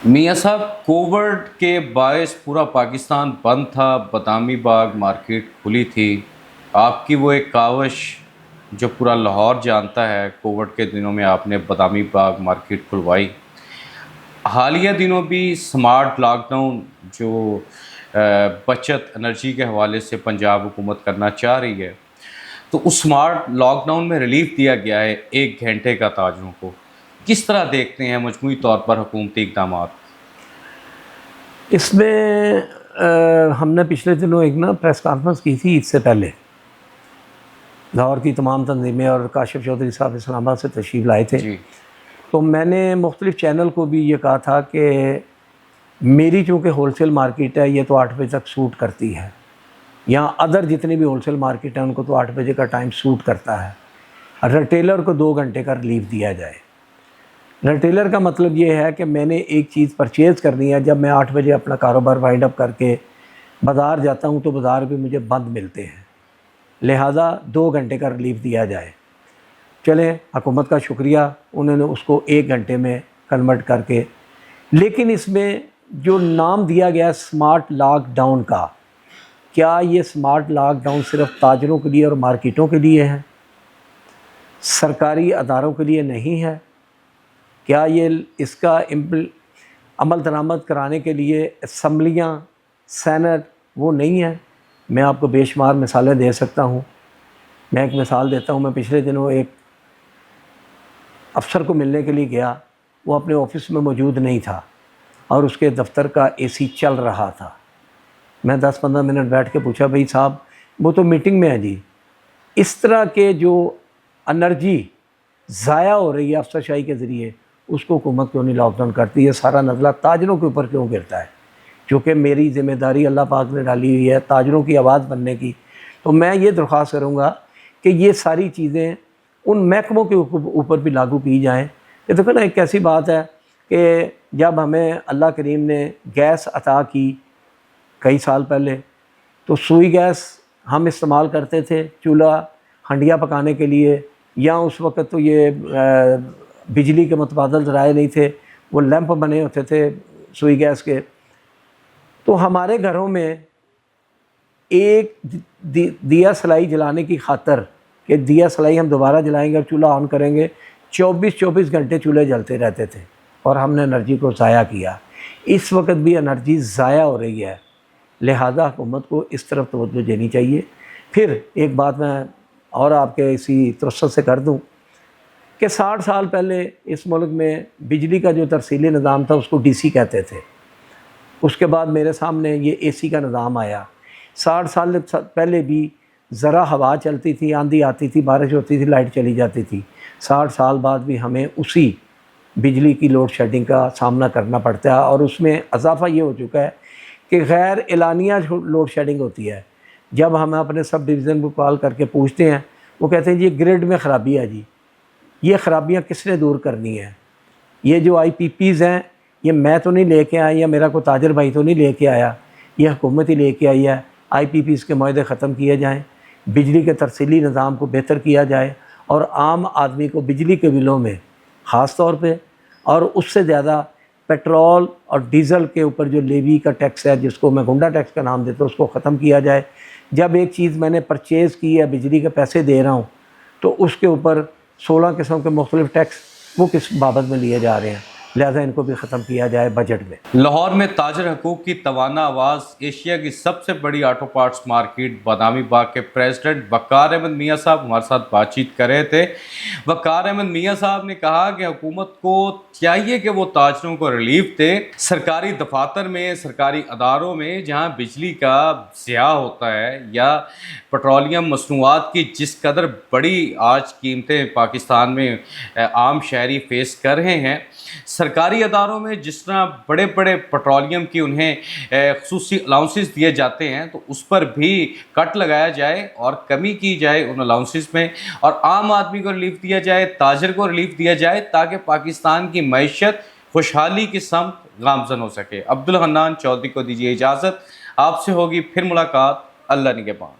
میاں صاحب، کووڈ کے باعث پورا پاکستان بند تھا، بادامی باغ مارکیٹ کھلی تھی۔ آپ کی وہ ایک کاوش جو پورا لاہور جانتا ہے، کووڈ کے دنوں میں آپ نے بادامی باغ مارکیٹ کھلوائی۔ حالیہ دنوں بھی سمارٹ لاک ڈاؤن جو بچت انرجی کے حوالے سے پنجاب حکومت کرنا چاہ رہی ہے، تو اس سمارٹ لاک ڈاؤن میں ریلیف دیا گیا ہے 1 گھنٹے کا تاجروں کو۔ کس طرح دیکھتے ہیں مجموعی طور پر حکومتی اقدامات؟ اس میں ہم نے پچھلے دنوں ایک پریس کانفرنس کی تھی عید سے پہلے۔ لاہور کی تمام تنظیمیں اور کاشف چودھری صاحب اسلام آباد سے تشریف لائے تھے۔ جی، تو میں نے مختلف چینل کو بھی یہ کہا تھا کہ میری چونکہ ہول سیل مارکیٹ ہے، یہ تو 8 بجے تک سوٹ کرتی ہے، یہاں ادر جتنی بھی ہول سیل مارکیٹ ہیں ان کو تو 8 بجے کا ٹائم سوٹ کرتا ہے۔ ریٹیلر کو 2 گھنٹے کا ریلیف دیا جائے۔ ریٹیلر کا مطلب یہ ہے کہ میں نے ایک چیز پرچیز کرنی ہے، جب میں 8 بجے اپنا کاروبار وائنڈ اپ کر کے بازار جاتا ہوں تو بازار بھی مجھے بند ملتے ہیں، لہٰذا 2 گھنٹے کا ریلیف دیا جائے۔ چلیں، حکومت کا شکریہ، انہوں نے اس کو 1 گھنٹے میں کنورٹ کر کے، لیکن اس میں جو نام دیا گیا سمارٹ لاک ڈاؤن کا، کیا یہ سمارٹ لاک ڈاؤن صرف تاجروں کے لیے اور مارکیٹوں کے لیے ہے؟ سرکاری اداروں کے لیے نہیں ہے؟ کیا یہ اس کا عمل درآمد کرانے کے لیے اسمبلیاں، سینٹ وہ نہیں ہے؟ میں آپ کو بے شمار مثالیں دے سکتا ہوں۔ میں ایک مثال دیتا ہوں۔ میں پچھلے دنوں ایک افسر کو ملنے کے لیے گیا، وہ اپنے آفس میں موجود نہیں تھا اور اس کے دفتر کا اے سی چل رہا تھا۔ میں 10-15 منٹ بیٹھ کے پوچھا، بھائی صاحب وہ تو میٹنگ میں ہے جی، اس طرح کے جو انرجی ضائع ہو رہی ہے افسر شاہی کے ذریعے، اس کو حکومت کیوں نہیں لاک ڈاؤن کرتی؟ یہ سارا نزلہ تاجروں کے اوپر کیوں گرتا ہے؟ کیونکہ میری ذمہ داری اللہ پاک نے ڈالی ہوئی ہے تاجروں کی آواز بننے کی، تو میں یہ درخواست کروں گا کہ یہ ساری چیزیں ان محکموں کے اوپر بھی لاگو کی جائیں۔ کہ دیکھو نا، ایک ایسی بات ہے کہ جب ہمیں اللہ کریم نے گیس عطا کی کئی سال پہلے، تو سوئی گیس ہم استعمال کرتے تھے چولہا ہنڈیا پکانے کے لیے، یا اس وقت تو یہ بجلی کے متبادل ذرائع نہیں تھے، وہ لیمپ بنے ہوتے تھے سوئی گیس کے۔ تو ہمارے گھروں میں ایک دیا سلائی جلانے کی خاطر کہ دیا سلائی ہم دوبارہ جلائیں گے اور چولہا آن کریں گے، 24 گھنٹے چولہے جلتے رہتے تھے اور ہم نے انرجی کو ضائع کیا۔ اس وقت بھی انرجی ضائع ہو رہی ہے، لہذا حکومت کو اس طرف توجہ دینی چاہیے۔ پھر ایک بات میں اور آپ کے اسی توسط سے کر دوں کہ 60 سال پہلے اس ملک میں بجلی کا جو ترسیلی نظام تھا اس کو ڈی سی کہتے تھے۔ اس کے بعد میرے سامنے یہ اے سی کا نظام آیا۔ 60 سال پہلے بھی ذرا ہوا چلتی تھی، آندھی آتی تھی، بارش ہوتی تھی، لائٹ چلی جاتی تھی۔ 60 سال بعد بھی ہمیں اسی بجلی کی لوڈ شیڈنگ کا سامنا کرنا پڑتا ہے، اور اس میں اضافہ یہ ہو چکا ہے کہ غیر اعلانیہ لوڈ شیڈنگ ہوتی ہے۔ جب ہم اپنے سب ڈویژن کو کال کر کے پوچھتے ہیں، وہ کہتے ہیں جی یہ گریڈ میں خرابی ہے جی، یہ خرابیاں کس نے دور کرنی ہیں؟ یہ جو آئی پی پیز ہیں، یہ میں تو نہیں لے کے آیا، یا میرا کوئی تاجر بھائی تو نہیں لے کے آیا، یہ حکومت ہی لے کے آئی ہے۔ آئی پی پیز کے معاہدے ختم کیے جائیں، بجلی کے ترسیلی نظام کو بہتر کیا جائے، اور عام آدمی کو بجلی کے بلوں میں خاص طور پہ، اور اس سے زیادہ پیٹرول اور ڈیزل کے اوپر جو لیوی کا ٹیکس ہے، جس کو میں گنڈا ٹیکس کا نام دیتا ہوں، اس کو ختم کیا جائے۔ جب ایک چیز میں نے پرچیز کی ہے، بجلی کے پیسے دے رہا ہوں، تو اس کے اوپر 16 قسم کے مختلف ٹیکس وہ کس بابت میں لیے جا رہے ہیں، لہذا ان کو بھی ختم کیا جائے بجٹ میں۔ لاہور میں تاجر حقوق کی توانا آواز، ایشیا کی سب سے بڑی آٹو پارٹس مارکیٹ بادامی باغ کے پریزیڈنٹ وقار احمد میاں صاحب ہمارے ساتھ بات چیت کر رہے تھے۔ وقار احمد میاں صاحب نے کہا کہ حکومت کو چاہیے کہ وہ تاجروں کو ریلیف دے۔ سرکاری دفاتر میں، سرکاری اداروں میں جہاں بجلی کا ضیاع ہوتا ہے، یا پیٹرولیم مصنوعات کی جس قدر بڑی آج قیمتیں پاکستان میں عام شہری فیس کر رہے ہیں، سرکاری اداروں میں جس طرح بڑے بڑے پیٹرولیم کی انہیں خصوصی الاؤنسز دیے جاتے ہیں، تو اس پر بھی کٹ لگایا جائے اور کمی کی جائے ان الاؤنسز میں، اور عام آدمی کو ریلیف دیا جائے، تاجر کو ریلیف دیا جائے، تاکہ پاکستان کی معیشت خوشحالی کی سمت گامزن ہو سکے۔ عبدالحنان چودھری کو دیجیے اجازت، آپ سے ہوگی پھر ملاقات۔ اللہ نگہبان۔